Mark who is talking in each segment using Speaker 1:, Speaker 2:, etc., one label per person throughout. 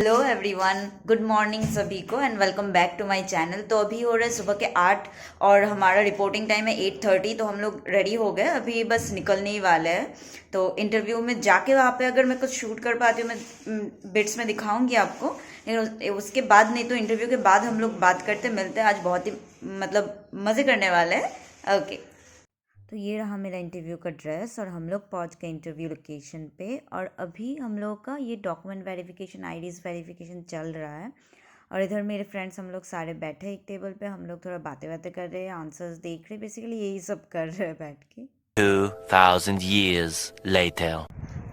Speaker 1: Hello everyone, good morning सभी को and welcome back to my channel. तो अभी हो रहे हैं सुबह के 8 और हमारा रिपोर्टिंग टाइम है 8:30। तो हम लोग रेडी हो गए, अभी बस निकलने ही वाले हैं। तो इंटरव्यू में जाके वहाँ पे अगर मैं कुछ शूट कर पाती हूँ मैं बिट्स में दिखाऊंगी आपको, लेकिन उसके बाद नहीं। तो इंटरव्यू के बाद हम लोग बात करते मिलते हैं। आज बहुत ही मज़े करने वाले हैं। ओके, तो ये रहा मेरा इंटरव्यू का ड्रेस और हम लोग पहुंच गए इंटरव्यू लोकेशन पे। और अभी हम लोग का ये डॉक्यूमेंट वेरिफिकेशन, आईडीज़ वेरिफिकेशन चल रहा है। और इधर मेरे फ्रेंड्स हम लोग सारे बैठे हैं एक टेबल पे। हम लोग थोड़ा बातें बातें कर रहे हैं, आंसर्स देख रहे हैं, बेसिकली यही सब कर रहे हैं बैठ के।
Speaker 2: 2000 years later.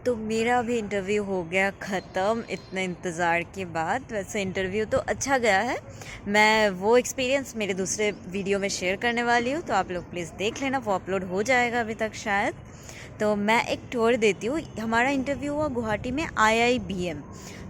Speaker 1: तो मेरा भी इंटरव्यू हो गया ख़त्म इतने इंतज़ार के बाद। वैसे इंटरव्यू तो अच्छा गया है। मैं वो एक्सपीरियंस मेरे दूसरे वीडियो में शेयर करने वाली हूँ, तो आप लोग प्लीज़ देख लेना, वो अपलोड हो जाएगा अभी तक शायद। तो मैं एक टूर देती हूँ। हमारा इंटरव्यू हुआ गुवाहाटी में IIBM।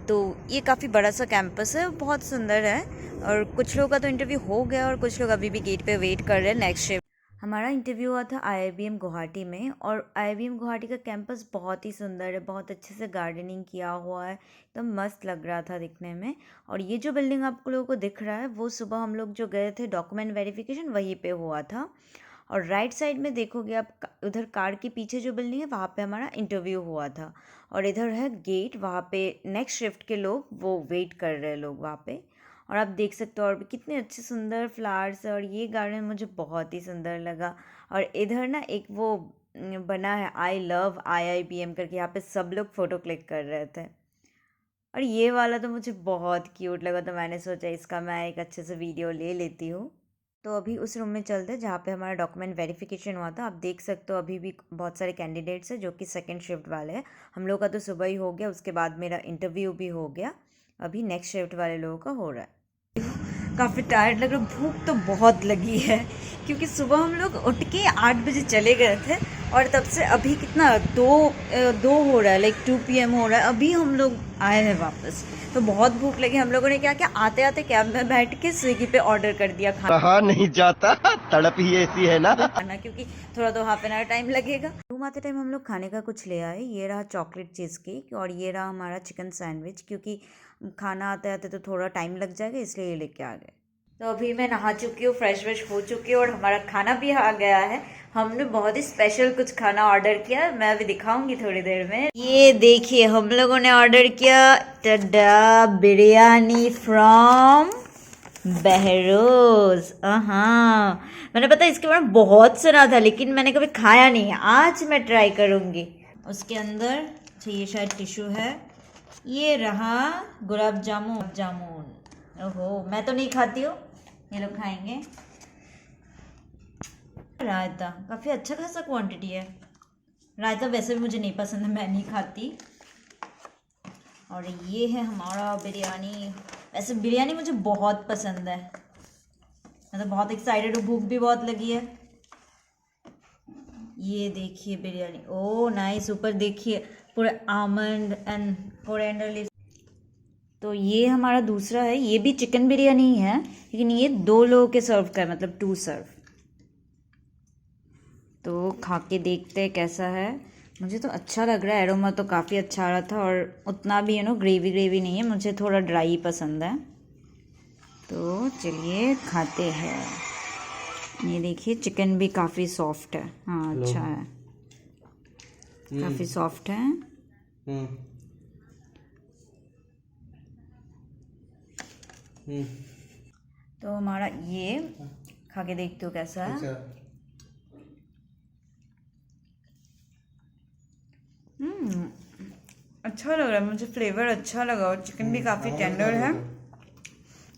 Speaker 1: तो ये काफ़ी बड़ा सा कैंपस है, बहुत सुंदर है। और कुछ लोगों का तो इंटरव्यू हो गया और कुछ लोग अभी भी गेट पे वेट कर रहे हैं नेक्स्ट शिफ्ट। हमारा इंटरव्यू हुआ था IIBM गुवाहाटी में। और IIBM गुवाहाटी का कैंपस बहुत ही सुंदर है, बहुत अच्छे से गार्डनिंग किया हुआ है, एकदम मस्त लग रहा था दिखने में। और ये जो बिल्डिंग आप लोगों को दिख रहा है, वो सुबह हम लोग जो गए थे डॉक्यूमेंट वेरिफिकेशन, वहीं पे हुआ था। और राइट साइड में देखोगे आप, उधर कार के पीछे जो बिल्डिंग है, वहाँ पे हमारा इंटरव्यू हुआ था। और इधर है गेट, वहाँ पे नेक्स्ट शिफ्ट के लोग वो वेट कर रहे हैं लोग वहाँ पे। और आप देख सकते हो और भी कितने अच्छे सुंदर फ्लावर्स है। और ये गार्डन मुझे बहुत ही सुंदर लगा। और इधर ना एक वो बना है आई लव IIBM करके, यहाँ पे सब लोग फ़ोटो क्लिक कर रहे थे। और ये वाला तो मुझे बहुत क्यूट लगा, तो मैंने सोचा इसका मैं एक अच्छे से वीडियो ले लेती हूँ। तो अभी उस रूम में चलते हैं जहाँ पे हमारा डॉक्यूमेंट वेरिफिकेशन हुआ था। आप देख सकते हो अभी भी बहुत सारे कैंडिडेट्स हैं जो कि सेकंड शिफ्ट वाले हैं। हम लोग का तो सुबह ही हो गया, उसके बाद मेरा इंटरव्यू भी हो गया। अभी नेक्स्ट शिफ्ट वाले लोगों का हो रहा है। काफ़ी टायर्ड लग रहा है, भूख तो बहुत लगी है, क्योंकि सुबह हम लोग उठ के 8 बजे चले गए थे। और तब से अभी कितना दो हो रहा है, लाइक 2 PM हो रहा है, अभी हम लोग आए हैं वापस। तो बहुत भूख लगी। हम लोगों ने क्या किया, आते आते कैब में बैठ के स्विगी पे ऑर्डर कर दिया
Speaker 3: कहा नहीं जाता, तड़प ही ऐसी है ना।
Speaker 1: खाना, क्योंकि थोड़ा तो हाफ एन आवर टाइम लगेगा। रूम आते टाइम हम लोग खाने का कुछ ले आए। ये रहा चॉकलेट चीज़ केक और ये रहा हमारा चिकन सैंडविच, क्योंकि खाना आते आते तो थोड़ा टाइम लग जाएगा, इसलिए ये लेके आ गए। तो अभी मैं नहा चुकी हूँ, फ्रेश व्रेश हो चुकी हूँ और हमारा खाना भी आ गया है। हमने बहुत ही स्पेशल कुछ खाना ऑर्डर किया, मैं अभी दिखाऊंगी थोड़ी देर में। ये देखिए हम लोगों ने ऑर्डर किया टडा बिरयानी फ्रॉम बहरोज। हाँ, मैंने पता इसके बारे में बहुत सुना था, लेकिन मैंने कभी खाया नहीं है। आज मैं ट्राई करूंगी। उसके अंदर ये शायद टिश्यू है। ये रहा गुलाब जामुन। ओहो, मैं तो नहीं खाती हूँ, ये लोग खाएंगे। रायता काफ़ी अच्छा खासा क्वांटिटी है। रायता वैसे भी मुझे नहीं पसंद है, मैं नहीं खाती। और ये है हमारा बिरयानी। वैसे बिरयानी मुझे बहुत पसंद है, मैं तो बहुत एक्साइटेड हूँ, भूख भी बहुत लगी है। ये देखिए बिरयानी, ओह नाइस। ऊपर देखिए पूरे आमंड एंड कोरिएंडर लीव्स। तो ये हमारा दूसरा है, ये भी चिकन बिरयानी ही है, लेकिन ये 2 लोगों के सर्व का है, मतलब 2 सर्व। तो खा के देखते हैं कैसा है। मुझे तो अच्छा लग रहा है, एरोमा तो काफ़ी अच्छा आ रहा था। और उतना भी ग्रेवी ग्रेवी नहीं है, मुझे थोड़ा ड्राई पसंद है। तो चलिए खाते हैं। ये देखिए चिकन भी काफ़ी सॉफ्ट है। हाँ अच्छा है, काफ़ी सॉफ्ट है। तो हमारा ये खा के देखते हो कैसा है। अच्छा लग रहा है, मुझे फ्लेवर अच्छा लगा। और चिकन भी काफ़ी टेंडर है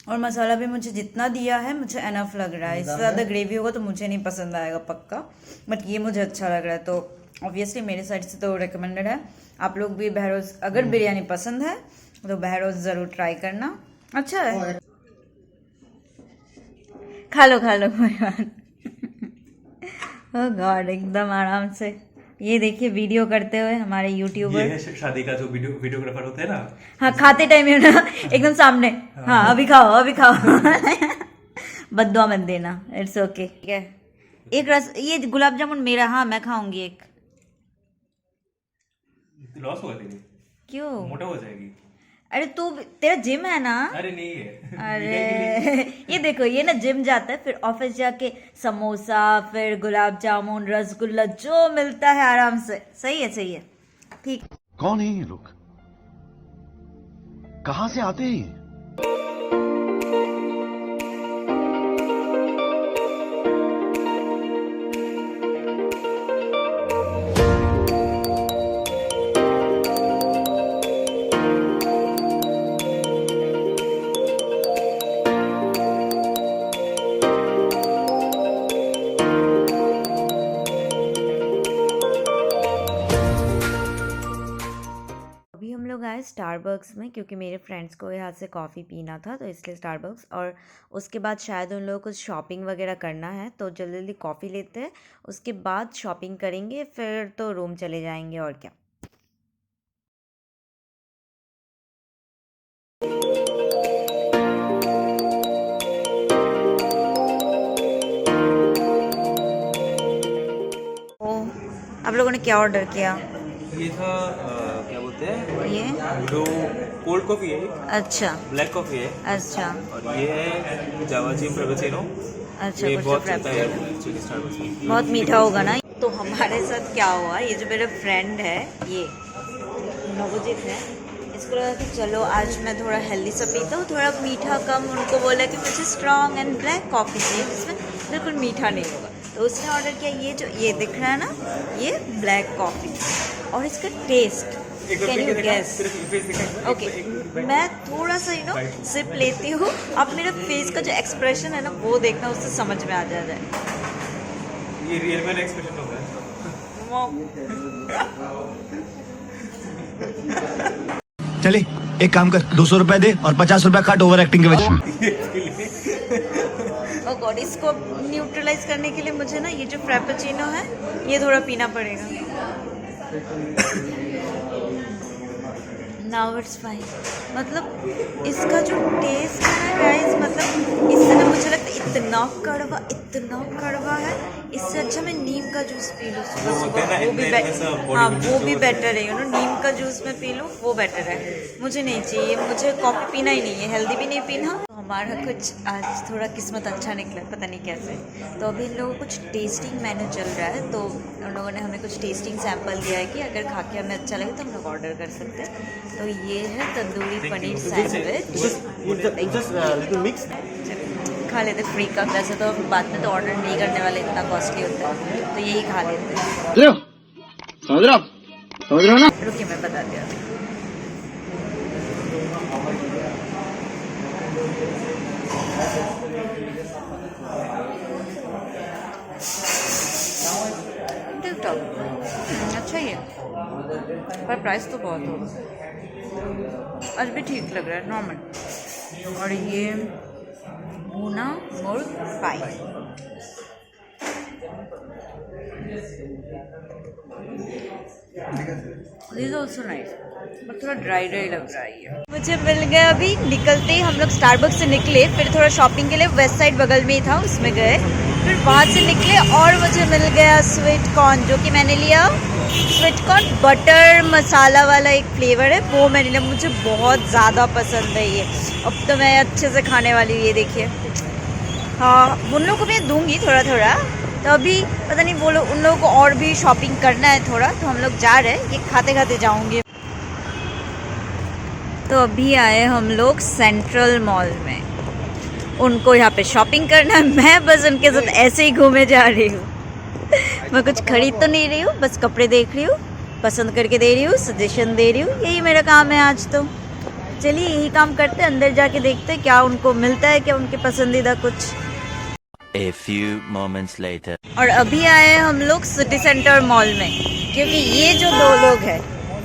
Speaker 1: और मसाला भी मुझे जितना दिया है मुझे एनफ लग रहा है। इससे ज़्यादा ग्रेवी होगा तो मुझे नहीं पसंद आएगा पक्का, बट ये मुझे अच्छा लग रहा है। तो ऑब्वियसली मेरे साइड से तो रिकमेंडेड है। आप लोग भी बहरोज, अगर बिरयानी पसंद है तो बहरोज ज़रूर ट्राई करना, अच्छा है। खा लो कोई बात। ओह गॉड, एकदम आराम से। ये देखिए वीडियो करते हुए हमारे यूट्यूबर।
Speaker 4: ये है शादी का जो वीडियोग्राफर होते हैं ना।
Speaker 1: हाँ, खाते टाइम ना एकदम सामने। हाँ अभी खाओ बद्दुआ मत देना, इट्स ओके। ठीक है, एक रस, ये गुलाब जामुन मेरा। हाँ मैं खाऊंगी एक।
Speaker 4: लॉस होगा तेरी,
Speaker 1: क्यों?
Speaker 4: मोटा हो जाएगी।
Speaker 1: अरे तू तेरा जिम है ना?
Speaker 4: अरे नहीं है।
Speaker 1: अरे ये देखो, ये ना जिम जाता है, फिर ऑफिस जाके समोसा, फिर गुलाब जामुन, रसगुल्ला जो मिलता है आराम से। सही है, सही है, ठीक।
Speaker 3: कौन है ये लोग? कहां से आते हैं ये?
Speaker 1: अभी हम लोग आए स्टारबक्स में, क्योंकि मेरे फ्रेंड्स को यहाँ से कॉफ़ी पीना था, तो इसलिए स्टारबक्स। और उसके बाद शायद उन लोगों को शॉपिंग वगैरह करना है, तो जल्दी जल्दी कॉफ़ी लेते हैं, उसके बाद शॉपिंग करेंगे, फिर तो रूम चले जाएंगे और क्या। ओ, आप लोगों ने क्या ऑर्डर किया?
Speaker 5: ये था क्या बोलते हैं,
Speaker 1: ये
Speaker 5: जो कोल्ड कॉफ़ी है,
Speaker 1: अच्छा
Speaker 5: ब्लैक कॉफ़ी है,
Speaker 1: अच्छा
Speaker 5: और ये है जावा चिप फ्रेपेचिनो।
Speaker 1: अच्छा,
Speaker 5: ये
Speaker 1: कुछ
Speaker 5: बहुत
Speaker 1: तो
Speaker 5: चलता है एक्चुअली स्टारबक्स में।
Speaker 1: बहुत मीठा होगा ना। तो हमारे साथ क्या हुआ, ये जो मेरा फ्रेंड है, ये नवजीत है, इसको लगा कि चलो आज मैं थोड़ा हेल्दी सा पीता हूँ, थोड़ा मीठा कम। उनको बोला कि मुझे स्ट्रॉन्ग एंड ब्लैक कॉफ़ी चाहिए जिसमें बिल्कुल मीठा नहीं होगा। तो उसने ऑर्डर किया ये जो ये दिख रहा है ना, ये ब्लैक कॉफ़ी। और इसका taste can you guess? Okay, मैं थोड़ा सा सिप लेती हूँ, अब मेरा फेस का जो एक्सप्रेशन है ना वो देखना, उससे समझ में आ जाता है।
Speaker 5: ये रियल मैन एक्सप्रेशन होता है।
Speaker 6: चले एक काम कर, 200 रुपए दे और 50 रुपए काट ओवर एक्टिंग के वजह।
Speaker 1: और गॉड, इसको न्यूट्रलाइज करने के लिए मुझे ना ये जो फ्रैपेचिनो है ये थोड़ा पीना पड़ेगा। Now it's fine. मतलब इसका जो टेस्ट है ना गाइस, मतलब इससे ना मुझे लगता है इतना कड़वा है, इससे अच्छा मैं नीम का जूस पी लूँ सुबह सुबह, वो भी हाँ वो भी बेटर है। नीम का जूस में पी लूँ वो बेटर है। मुझे नहीं चाहिए, मुझे कॉफ़ी पीना ही नहीं है, हेल्दी भी नहीं पीना। तो हमारा कुछ आज थोड़ा किस्मत अच्छा निकला, पता नहीं कैसे। तो अभी इन लोगों को कुछ टेस्टिंग मेन्यू चल रहा है, तो उन लोगों ने हमें कुछ टेस्टिंग सैंपल दिया है कि अगर खा के हमें अच्छा लगे तो हम लोग ऑर्डर कर सकते हैं। तो ये है तंदूरी पनीर सैंडविच। खा लेते फ्री का, वैसे तो बाद में तो ऑर्डर नहीं करने वाले, इतना कॉस्टली होता है, तो यही खा लेते हैं।
Speaker 3: समझ रहे हो ना?
Speaker 1: रुकिए मैं बता दिया। अच्छा ही है, पर प्राइस तो बहुत होगा। आज भी ठीक लग रहा है, नॉर्मल। और ये भुना मुर्ग फ्राई, दिस ऑल्सो नाइस, पर थोड़ा ड्राई लग रहा है ये। मुझे मिल गया, अभी निकलते ही हम लोग स्टारबक्स से निकले, फिर थोड़ा शॉपिंग के लिए वेस्ट साइड बगल में ही था उसमें गए, फिर वहाँ से निकले और मुझे मिल गया स्वीट कॉर्न, जो कि मैंने लिया स्वीट कॉर्न बटर मसाला वाला एक फ्लेवर है, वो मैंने लिया। मुझे बहुत ज़्यादा पसंद है ये, अब तो मैं अच्छे से खाने वाली हूँ। ये देखिए, हाँ उन लोगों को मैं दूंगी थोड़ा थोड़ा। तो अभी पता नहीं वो लोग, उन लोगों को और भी शॉपिंग करना है थोड़ा, तो हम लोग जा रहे हैं, ये खाते खाते जाऊंगे। तो अभी आए हम लोग सेंट्रल मॉल में, उनको यहाँ पे शॉपिंग करना है, मैं बस उनके साथ ऐसे ही घूमे जा रही हूँ। मैं कुछ खरीद तो नहीं रही हूँ, बस कपड़े देख रही हूँ, पसंद करके दे रही हूँ, सजेशन दे रही हूँ, यही मेरा काम है आज। तो चलिए यही काम करते हैं, अंदर जाके देखते हैं क्या उनको मिलता है, क्या उनके पसंदीदा कुछ।
Speaker 2: A few moments later.
Speaker 1: और अभी आए हैं हम लोग सिटी सेंटर मॉल में, क्योंकि ये जो दो लोग हैं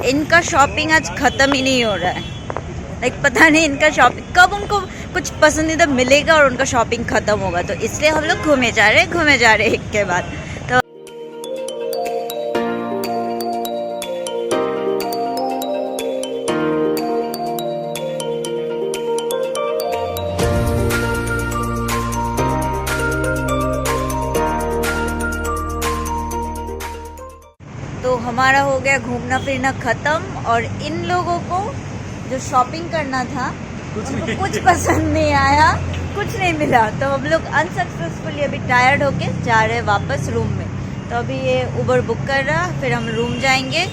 Speaker 1: इनका शॉपिंग आज ख़त्म ही नहीं हो रहा है। लाइक पता नहीं इनका शॉपिंग कब उनको कुछ पसंदीदा मिलेगा और उनका शॉपिंग ख़त्म होगा, तो इसलिए हम लोग घूमे जा रहे एक के बाद। तो हमारा हो गया घूमना फिरना ख़त्म, और इन लोगों को जो शॉपिंग करना था उनको कुछ पसंद नहीं आया, कुछ नहीं मिला, तो हम लोग अनसक्सेसफुली अभी टायर्ड होके जा रहे हैं वापस रूम में। तो अभी ये उबर बुक कर रहा, फिर हम रूम जाएंगे।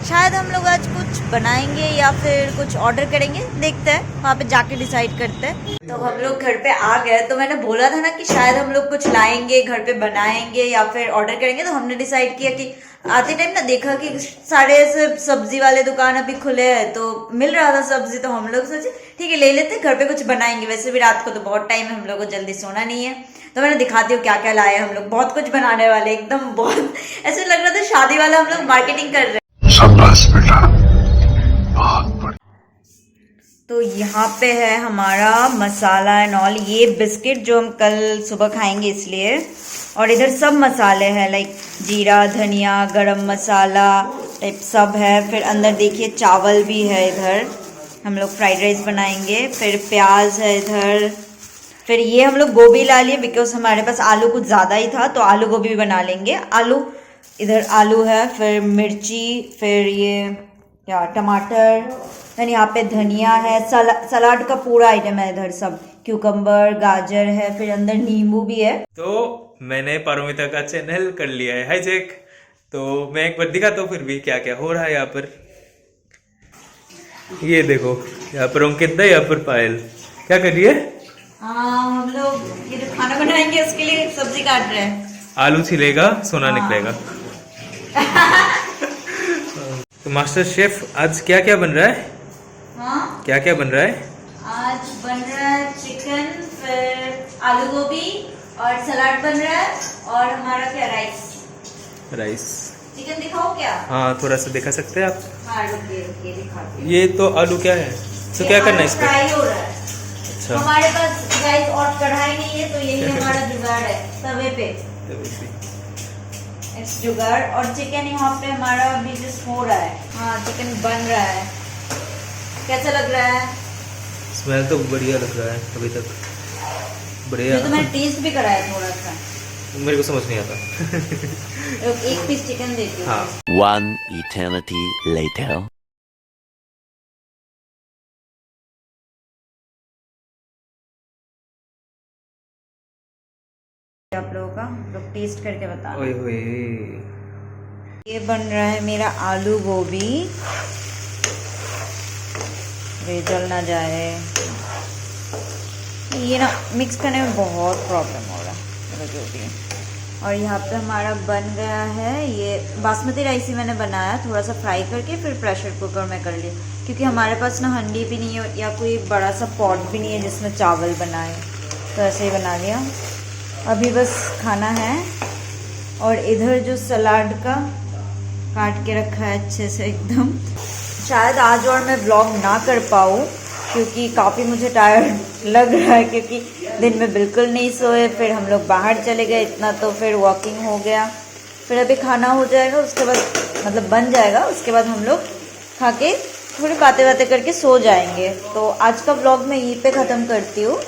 Speaker 1: शायद हम लोग आज कुछ बनाएंगे या फिर कुछ ऑर्डर करेंगे, देखते हैं, वहाँ पे जाके डिसाइड करते हैं। तो हम लोग घर पे आ गए, तो मैंने बोला था ना कि शायद हम लोग कुछ लाएंगे, घर पे बनाएंगे या फिर ऑर्डर करेंगे। तो हमने डिसाइड किया कि आते टाइम ना देखा कि सारे सब्जी वाले दुकान अभी खुले हैं, तो मिल रहा था सब्जी, तो हम लोग सोचे ठीक है ले लेते, घर पे कुछ बनाएंगे। वैसे भी रात को तो बहुत टाइम है, हम लोग को जल्दी सोना नहीं है। तो मैंने दिखाती हूँ क्या क्या लाए हम लोग। बहुत कुछ बनाने वाले, एकदम बहुत ऐसे लग रहा था शादी वाला हम लोग मार्केटिंग कर रहे हैं।
Speaker 3: शाबाश बेटा, बहुत बढ़िया।
Speaker 1: तो यहाँ पे है हमारा मसाला एंड ऑल, ये बिस्किट जो हम कल सुबह खाएंगे इसलिए। और इधर सब मसाले हैं, लाइक जीरा, धनिया, गरम मसाला टाइप सब है। फिर अंदर देखिए चावल भी है इधर, हम लोग फ्राइड राइस बनाएंगे। फिर प्याज है इधर। फिर ये हम लोग गोभी ला लिए बिकॉज हमारे पास आलू कुछ ज़्यादा ही था, तो आलू गोभी भी बना लेंगे। आलू इधर आलू है, फिर मिर्ची, फिर ये क्या टमाटर, फिर यहाँ पे धनिया है। सलाद का पूरा आइटम है इधर, सब क्यूकम्बर, गाजर है, फिर अंदर नींबू भी है।
Speaker 5: तो मैंने पारोमिता का चैनल कर लिया है हाईजैक। तो मैं एक बार दिखाता हूँ फिर भी क्या क्या हो रहा है यहाँ पर। ये देखो यहाँ पर अंकित, यहाँ पर पायल, क्या कर रही है?
Speaker 1: हम लोग ये जो खाना बनाएंगे उसके लिए सब्जी काट रहे हैं।
Speaker 5: आलू छिलेगा, सोना निकलेगा। तो मास्टर शेफ आज क्या क्या बन रहा है?
Speaker 1: हाँ,
Speaker 5: क्या क्या बन रहा है?
Speaker 1: आज बन रहा है चिकन, फिर आलू गोभी और सलाद बन रहा है, और हमारा क्या राइस। चिकन दिखाओ क्या?
Speaker 5: हाँ थोड़ा सा दिखा सकते हैं आप?
Speaker 1: हाँ रुकिए दिखाते हैं।
Speaker 5: ये तो आलू क्या है, तो क्या करना है इसको?
Speaker 1: फ्राई हो रहा है।
Speaker 5: अच्छा,
Speaker 1: हमारे पास गाइस और कढ़ाई नहीं है, तो यही हमारा जुगाड़ है, तवे पे इट्स जुगाड़। और चिकन यहाँ पे हमारा अभी जस्ट हो रहा है। हाँ चिकन बन रहा है। कैसा लग रहा है?
Speaker 5: स्मेल तो बढ़िया लग रहा है अभी तक, बढ़िया।
Speaker 1: ये तो मैंने टेस्ट भी करा है थोड़ा सा,
Speaker 5: मेरे को समझ नहीं आता।
Speaker 1: एक पीस चिकन देती हूँ।
Speaker 5: हाँ।
Speaker 2: One eternity later.
Speaker 1: आप लोगों का लोग टेस्ट करके बता।
Speaker 5: ओए होए,
Speaker 1: ये बन रहा है मेरा आलू गोभी, ये जल ना जाए। ये ना मिक्स करने में बहुत प्रॉब्लम हो रहा है, जो भी है। और यहाँ पे हमारा बन गया है, ये बासमती राइस ही मैंने बनाया, थोड़ा सा फ्राई करके फिर प्रेशर कुकर में कर लिया, क्योंकि हमारे पास ना हंडी भी नहीं है या कोई बड़ा सा पॉट भी नहीं है जिसमें चावल बनाए, तो ऐसे ही बना लिया। अभी बस खाना है। और इधर जो सलाद का काट के रखा है अच्छे से एकदम। शायद आज और मैं व्लॉग ना कर पाऊँ क्योंकि काफ़ी मुझे टायर्ड लग रहा है, क्योंकि दिन में बिल्कुल नहीं सोए, फिर हम लोग बाहर चले गए इतना, तो फिर वॉकिंग हो गया, फिर अभी खाना हो जाएगा, उसके बाद मतलब बन जाएगा, उसके बाद हम लोग खा के थोड़ी बातें करके सो जाएंगे। तो आज का व्लॉग मैं यहीं पे ख़त्म करती हूँ।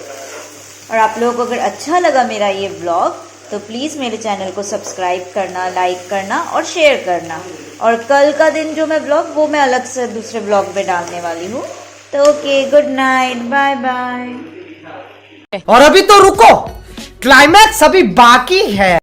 Speaker 1: और आप लोगों को अगर अच्छा लगा मेरा ये व्लॉग तो प्लीज़ मेरे चैनल को सब्सक्राइब करना, लाइक करना और शेयर करना। और कल का दिन जो मैं व्लॉग वो मैं अलग से दूसरे व्लॉग में डालने वाली हूँ। तो okay, good night, bye bye.
Speaker 7: और अभी तो रुको, क्लाइमैक्स अभी बाकी है।